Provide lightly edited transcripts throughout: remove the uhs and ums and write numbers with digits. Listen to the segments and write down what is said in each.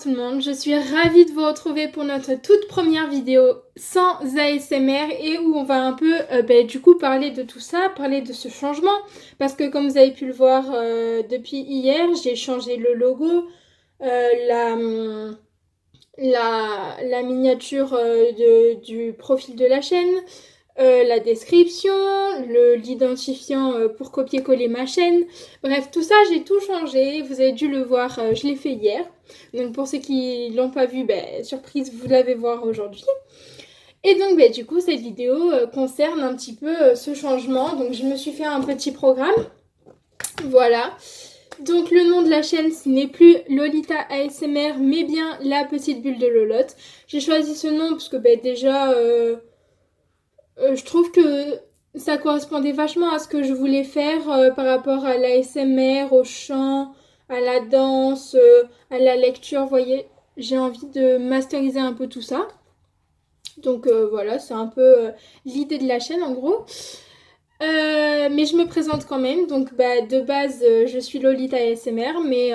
tout le monde, je suis ravie de vous retrouver pour notre toute première vidéo sans ASMR et où on va un peu du coup parler de tout ça, parler de ce changement parce que comme vous avez pu le voir depuis hier, j'ai changé le logo, la miniature du profil de la chaîne, la description, l'identifiant pour copier-coller ma chaîne. Bref, tout ça, j'ai tout changé. Vous avez dû le voir, je l'ai fait hier. Donc pour ceux qui l'ont pas vu, surprise, vous l'avez voir aujourd'hui. Et donc du coup, cette vidéo concerne un petit peu ce changement. Donc je me suis fait un petit programme. Voilà. Donc le nom de la chaîne, ce n'est plus Lolita ASMR, mais bien la petite bulle de Lolotte. J'ai choisi ce nom parce que déjà... je trouve que ça correspondait vachement à ce que je voulais faire par rapport à l'ASMR, au chant, à la danse, à la lecture. Vous voyez, j'ai envie de masteriser un peu tout ça. Donc voilà, c'est un peu l'idée de la chaîne en gros. Mais je me présente quand même. Donc de base, je suis Lolita ASMR, mais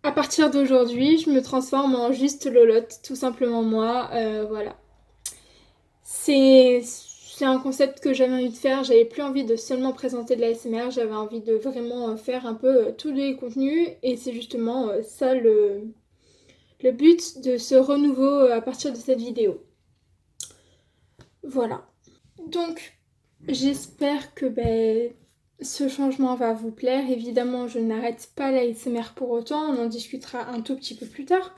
à partir d'aujourd'hui, je me transforme en juste Lolotte, tout simplement moi. Voilà. C'est un concept que j'avais envie de faire. J'avais plus envie de seulement présenter de la l'ASMR, j'avais envie de vraiment faire un peu tous les contenus. Et c'est justement ça le but de ce renouveau à partir de cette vidéo. Voilà. Donc, j'espère que ce changement va vous plaire. Évidemment, je n'arrête pas la l'ASMR pour autant. On en discutera un tout petit peu plus tard.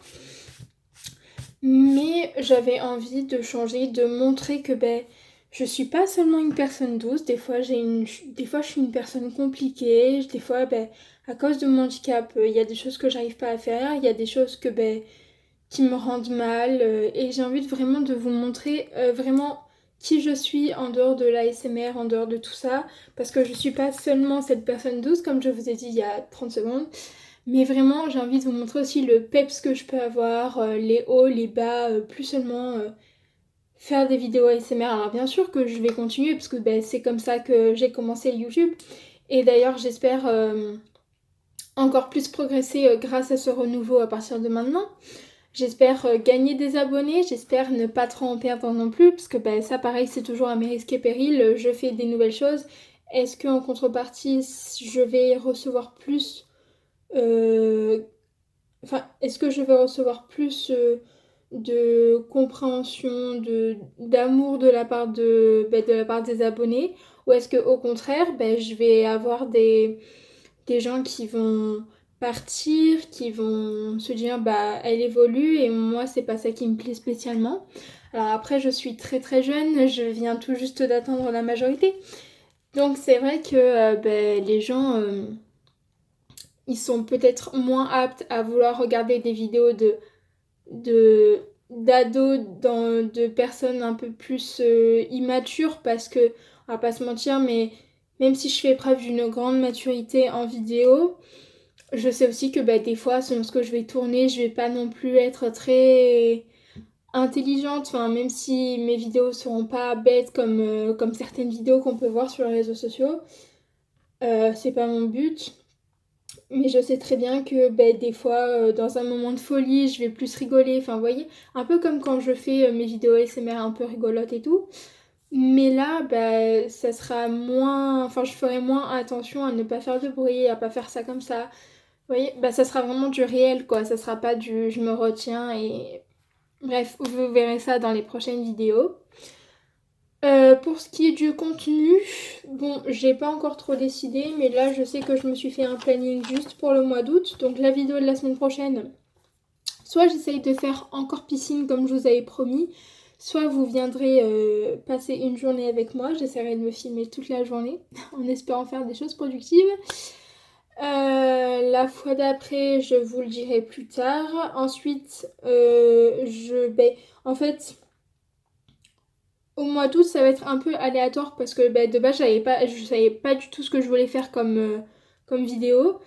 Mais j'avais envie de changer, de montrer que je suis pas seulement une personne douce. Des fois, je suis une personne compliquée. Des fois, à cause de mon handicap, il y a des choses que j'arrive pas à faire. Il y a des choses qui me rendent mal. Et j'ai envie vraiment de vous montrer vraiment qui je suis en dehors de l'ASMR, en dehors de tout ça. Parce que je suis pas seulement cette personne douce, comme je vous ai dit il y a 30 secondes. Mais vraiment, j'ai envie de vous montrer aussi le peps que je peux avoir, les hauts, les bas, plus seulement faire des vidéos ASMR. Alors bien sûr que je vais continuer parce que c'est comme ça que j'ai commencé YouTube. Et d'ailleurs, j'espère encore plus progresser grâce à ce renouveau à partir de maintenant. J'espère gagner des abonnés, j'espère ne pas trop en perdre non plus, parce que ça pareil, c'est toujours à mes risques et périls. Je fais des nouvelles choses. Est-ce qu'en contrepartie, je vais recevoir plus est-ce que je vais recevoir plus de compréhension, d'amour de la part de la part des abonnés, ou est-ce que au contraire, je vais avoir des gens qui vont partir, qui vont se dire elle évolue et moi c'est pas ça qui me plaît spécialement. Alors après je suis très très jeune, je viens tout juste d'atteindre la majorité. Donc c'est vrai que les gens ils sont peut-être moins aptes à vouloir regarder des vidéos d'ados, de personnes un peu plus immatures parce que, on va pas se mentir, mais même si je fais preuve d'une grande maturité en vidéo, je sais aussi que des fois, selon ce que je vais tourner, je vais pas non plus être très intelligente, enfin, même si mes vidéos seront pas bêtes comme certaines vidéos qu'on peut voir sur les réseaux sociaux, c'est pas mon but. Mais je sais très bien que des fois, dans un moment de folie, je vais plus rigoler. Enfin, vous voyez, un peu comme quand je fais mes vidéos ASMR un peu rigolotes et tout. Mais là, ça sera moins... Enfin, je ferai moins attention à ne pas faire de bruit, à pas faire ça comme ça. Vous voyez, ça sera vraiment du réel, quoi. Ça sera pas du je me retiens et... Bref, vous verrez ça dans les prochaines vidéos. Pour ce qui est du contenu, bon, j'ai pas encore trop décidé, mais là je sais que je me suis fait un planning juste pour le mois d'août. Donc la vidéo de la semaine prochaine, soit j'essaye de faire encore piscine comme je vous avais promis, soit vous viendrez passer une journée avec moi. J'essaierai de me filmer toute la journée en espérant faire des choses productives. La fois d'après, je vous le dirai plus tard. Ensuite, en fait... Au mois d'août, ça va être un peu aléatoire parce que de base, je savais pas du tout ce que je voulais faire comme vidéo.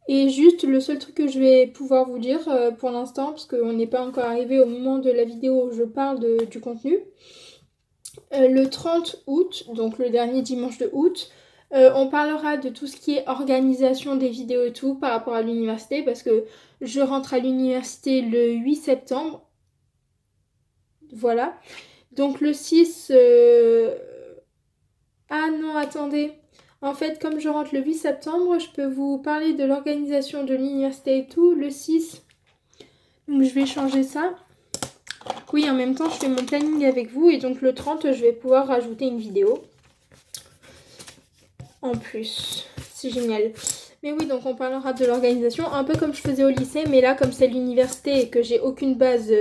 Et juste, le seul truc que je vais pouvoir vous dire pour l'instant, parce qu'on n'est pas encore arrivé au moment de la vidéo où je parle du contenu, le 30 août, donc le dernier dimanche de août, On parlera de tout ce qui est organisation des vidéos et tout par rapport à l'université parce que je rentre à l'université le 8 septembre. Voilà. Donc le 6... Ah non, attendez. En fait, comme je rentre le 8 septembre, je peux vous parler de l'organisation de l'université et tout le 6. Donc je vais changer ça. Oui, en même temps, je fais mon planning avec vous et donc le 30, je vais pouvoir rajouter une vidéo. En plus, c'est génial. Mais oui, donc on parlera de l'organisation, un peu comme je faisais au lycée, mais là, comme c'est l'université et que j'ai aucune base,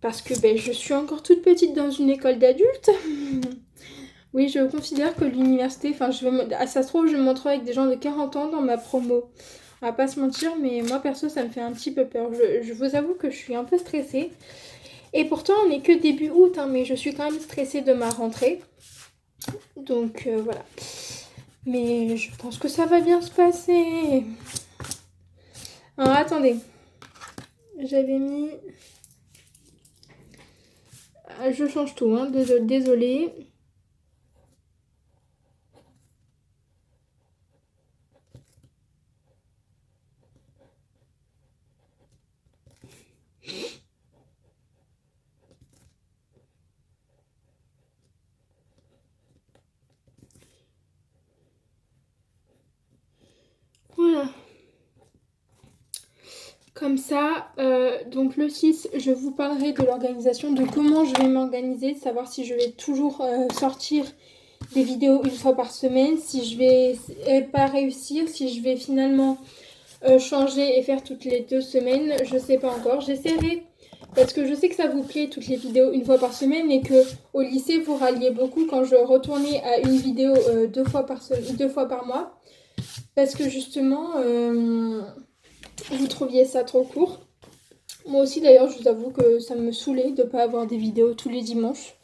parce que je suis encore toute petite dans une école d'adultes. Oui, je considère que l'université, enfin, ça se trouve, je me retrouve avec des gens de 40 ans dans ma promo. On va pas se mentir, mais moi, perso, ça me fait un petit peu peur. Je vous avoue que je suis un peu stressée. Et pourtant, on n'est que début août, hein, mais je suis quand même stressée de ma rentrée. Donc, voilà. Mais je pense que ça va bien se passer. Alors, attendez. J'avais mis... Je change tout, hein. Désolée. Voilà. Comme ça, donc le 6, je vous parlerai de l'organisation, de comment je vais m'organiser, de savoir si je vais toujours sortir des vidéos une fois par semaine, si je vais pas réussir, si je vais finalement changer et faire toutes les 2 semaines, je sais pas encore. J'essaierai, parce que je sais que ça vous plaît toutes les vidéos une fois par semaine et que au lycée vous ralliez beaucoup quand je retournais à une vidéo 2 fois par mois, parce que justement... vous trouviez ça trop court. Moi aussi d'ailleurs, je vous avoue que ça me saoulait de ne pas avoir des vidéos tous les dimanches.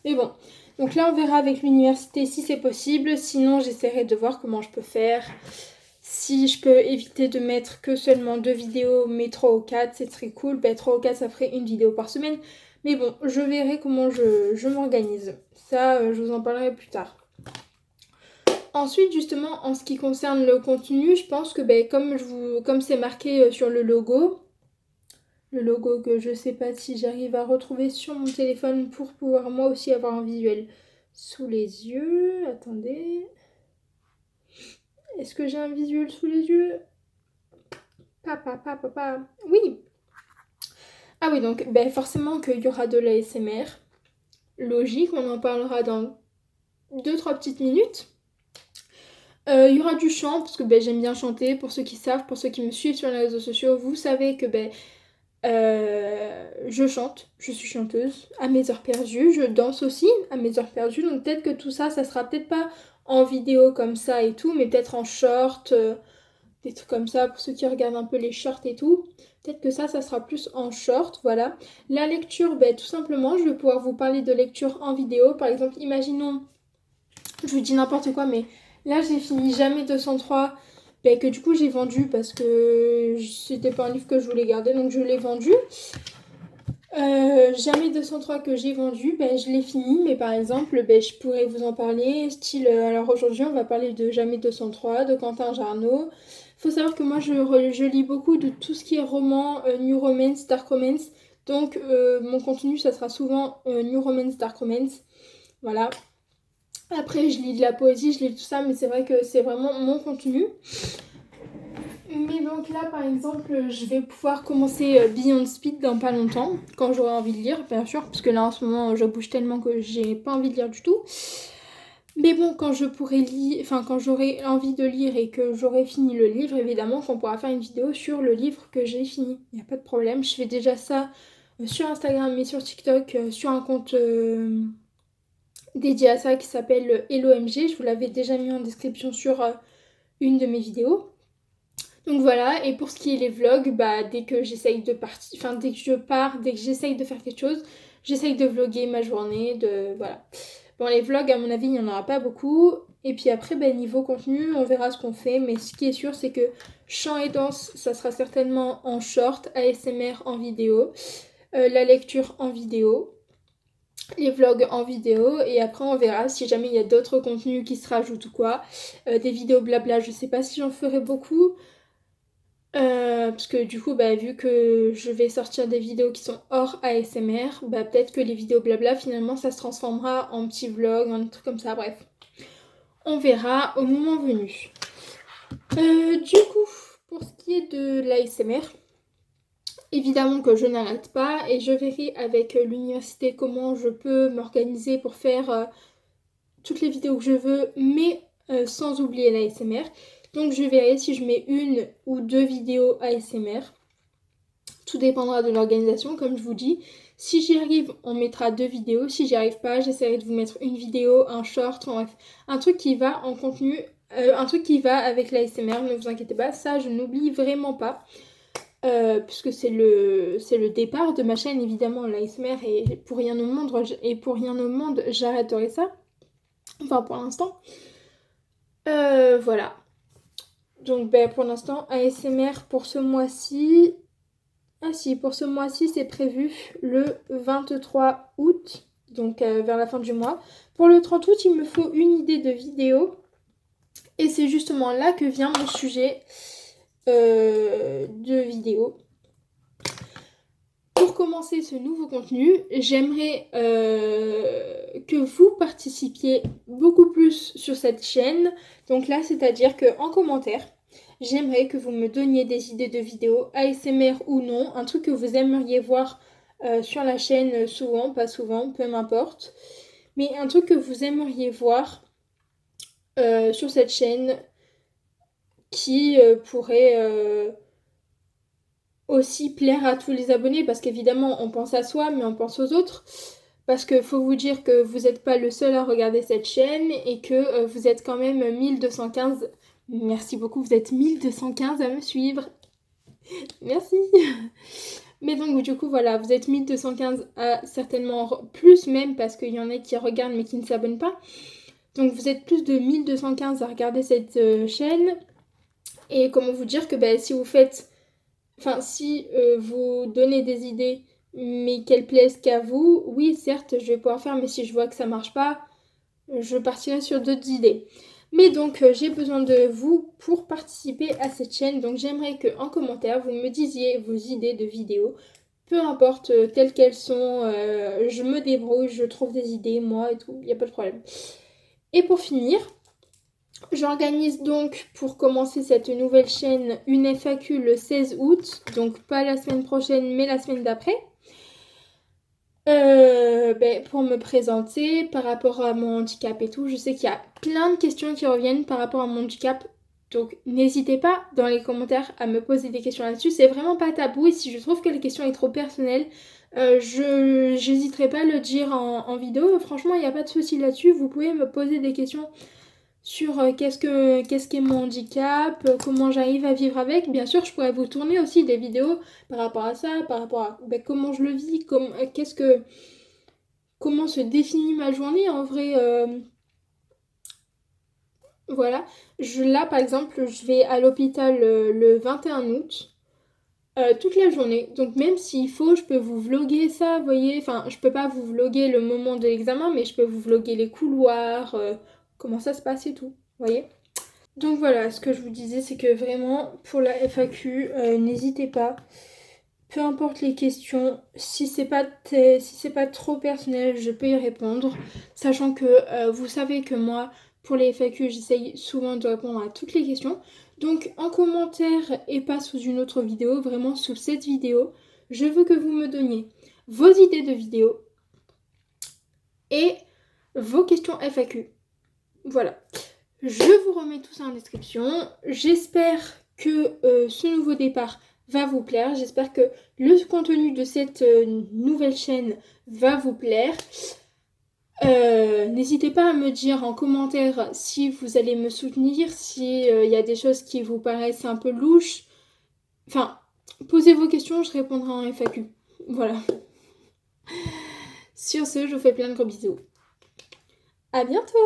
Mais bon, donc là on verra avec l'université si c'est possible. Sinon j'essaierai de voir comment je peux faire. Si je peux éviter de mettre que seulement 2 vidéos, mais 3 ou 4, c'est très cool. 3 ou 4, ça ferait une vidéo par semaine. Mais bon, je verrai comment je m'organise. Ça, je vous en parlerai plus tard. Ensuite, justement, en ce qui concerne le contenu, je pense que comme c'est marqué sur le logo que je sais pas si j'arrive à retrouver sur mon téléphone pour pouvoir moi aussi avoir un visuel sous les yeux. Attendez. Est-ce que j'ai un visuel sous les yeux? Papa. Oui. Ah oui, donc forcément qu'il y aura de l'ASMR. Logique, on en parlera dans 2-3 petites minutes. Il y aura du chant, parce que j'aime bien chanter. Pour ceux qui savent, pour ceux qui me suivent sur les réseaux sociaux, vous savez que je chante, je suis chanteuse à mes heures perdues, je danse aussi à mes heures perdues, donc peut-être que tout ça, ça sera peut-être pas en vidéo comme ça et tout, mais peut-être en short, des trucs comme ça, pour ceux qui regardent un peu les shorts et tout. Peut-être que ça sera plus en short, voilà. La lecture, tout simplement, je vais pouvoir vous parler de lecture en vidéo. Par exemple, imaginons, je vous dis n'importe quoi, mais là, j'ai fini Jamais 203, que du coup, j'ai vendu parce que c'était pas un livre que je voulais garder, donc je l'ai vendu. Jamais 203 que j'ai vendu, je l'ai fini, mais par exemple, je pourrais vous en parler, style, alors aujourd'hui on va parler de Jamais 203, de Quentin Jarnot. Faut savoir que moi je lis beaucoup de tout ce qui est roman, New Romance, Dark Romance, donc mon contenu ça sera souvent New Romance, Dark Romance, voilà. Après je lis de la poésie, je lis tout ça, mais c'est vrai que c'est vraiment mon contenu. Mais donc là, par exemple, je vais pouvoir commencer Beyond Speed dans pas longtemps, quand j'aurai envie de lire, bien sûr, parce que là, en ce moment, je bouge tellement que j'ai pas envie de lire du tout. Mais bon, quand je pourrai lire, enfin, quand j'aurai envie de lire et que j'aurai fini le livre, évidemment, qu'on pourra faire une vidéo sur le livre que j'ai fini. Il n'y a pas de problème, je fais déjà ça sur Instagram et sur TikTok, sur un compte dédié à ça qui s'appelle HelloMG. Je vous l'avais déjà mis en description sur une de mes vidéos. Donc voilà, et pour ce qui est les vlogs, dès que j'essaye de partir, enfin dès que je pars, dès que j'essaye de faire quelque chose, j'essaye de vlogger ma journée, voilà. Bon, les vlogs, à mon avis, il n'y en aura pas beaucoup. Et puis après, niveau contenu, on verra ce qu'on fait. Mais ce qui est sûr, c'est que chant et danse, ça sera certainement en short, ASMR en vidéo, la lecture en vidéo. les vlogs en vidéo et après on verra si jamais il y a d'autres contenus qui se rajoutent ou quoi. Des vidéos blabla, je sais pas si j'en ferai beaucoup. Parce que du coup, bah, vu que je vais sortir des vidéos qui sont hors ASMR, bah, peut-être que les vidéos blabla, finalement, ça se transformera en petits vlogs, en trucs comme ça, bref. On verra au moment venu. Du coup, pour ce qui est de l'ASMR, évidemment que je n'arrête pas et je verrai avec l'université comment je peux m'organiser pour faire toutes les vidéos que je veux, mais sans oublier l'ASMR. Donc je verrai si je mets 1 ou 2 vidéos ASMR. Tout dépendra de l'organisation, comme je vous dis. Si j'y arrive, on mettra 2 vidéos. Si j'y arrive pas, j'essaierai de vous mettre une vidéo, un short, bref, un truc qui va en contenu, un truc qui va avec l'ASMR, ne vous inquiétez pas, ça je n'oublie vraiment pas. Puisque c'est le départ de ma chaîne, évidemment, l'ASMR, et pour rien au monde, j'arrêterai ça. Enfin, pour l'instant. Voilà. Donc, ben, pour l'instant, ASMR pour ce mois-ci. Ah si, pour ce mois-ci, c'est prévu le 23 août, donc vers la fin du mois. Pour le 30 août, il me faut une idée de vidéo. Et c'est justement là que vient mon sujet de vidéo. Pour commencer ce nouveau contenu, j'aimerais que vous participiez beaucoup plus sur cette chaîne. Donc là, c'est-à-dire qu'en commentaire, j'aimerais que vous me donniez des idées de vidéos, ASMR ou non, un truc que vous aimeriez voir sur la chaîne souvent, pas souvent, peu m'importe. Mais un truc que vous aimeriez voir sur cette chaîne qui pourrait aussi plaire à tous les abonnés, parce qu'évidemment on pense à soi mais on pense aux autres, parce que faut vous dire que vous n'êtes pas le seul à regarder cette chaîne et que vous êtes quand même 1215, merci beaucoup, vous êtes 1215 à me suivre, merci. Mais donc du coup voilà, vous êtes 1215 à certainement plus même, parce qu'il y en a qui regardent mais qui ne s'abonnent pas, donc vous êtes plus de 1215 à regarder cette chaîne. Et comment vous dire que bah, si vous faites Enfin, si vous donnez des idées, mais qu'elles plaisent qu'à vous, oui, certes, je vais pouvoir faire, mais si je vois que ça marche pas, je partirai sur d'autres idées. Mais donc, j'ai besoin de vous pour participer à cette chaîne. Donc, j'aimerais qu'en commentaire, vous me disiez vos idées de vidéos. Peu importe telles qu'elles sont, je me débrouille, je trouve des idées, moi et tout, il n'y a pas de problème. Et pour finir, j'organise donc pour commencer cette nouvelle chaîne une FAQ le 16 août, donc pas la semaine prochaine mais la semaine d'après. Pour me présenter par rapport à mon handicap et tout. Je sais qu'il y a plein de questions qui reviennent par rapport à mon handicap. Donc n'hésitez pas dans les commentaires à me poser des questions là-dessus. C'est vraiment pas tabou et si je trouve que la question est trop personnelle, je n'hésiterai pas à le dire en vidéo. Franchement, il n'y a pas de souci là-dessus. Vous pouvez me poser des questions sur qu'est-ce qu'est mon handicap, comment j'arrive à vivre avec. Bien sûr, je pourrais vous tourner aussi des vidéos par rapport à ça, par rapport à comment je le vis, comment se définit ma journée en vrai. Voilà. Là, par exemple, je vais à l'hôpital le 21 août. Toute la journée. Donc même s'il faut, je peux vous vlogger ça, vous voyez. Enfin, je peux pas vous vlogger le moment de l'examen, mais je peux vous vlogger les couloirs, comment ça se passe et tout, vous voyez. Donc voilà, ce que je vous disais, c'est que vraiment, pour la FAQ, n'hésitez pas. Peu importe les questions, si c'est pas trop personnel, je peux y répondre. Sachant que vous savez que moi, pour les FAQ, j'essaye souvent de répondre à toutes les questions. Donc en commentaire et pas sous une autre vidéo, vraiment sous cette vidéo, je veux que vous me donniez vos idées de vidéos et vos questions FAQ. Voilà. Je vous remets tout ça en description. J'espère que ce nouveau départ va vous plaire. J'espère que le contenu de cette nouvelle chaîne va vous plaire. N'hésitez pas à me dire en commentaire si vous allez me soutenir, si y a des choses qui vous paraissent un peu louches. Enfin, posez vos questions, je répondrai en FAQ. Voilà. Sur ce, je vous fais plein de gros bisous. À bientôt!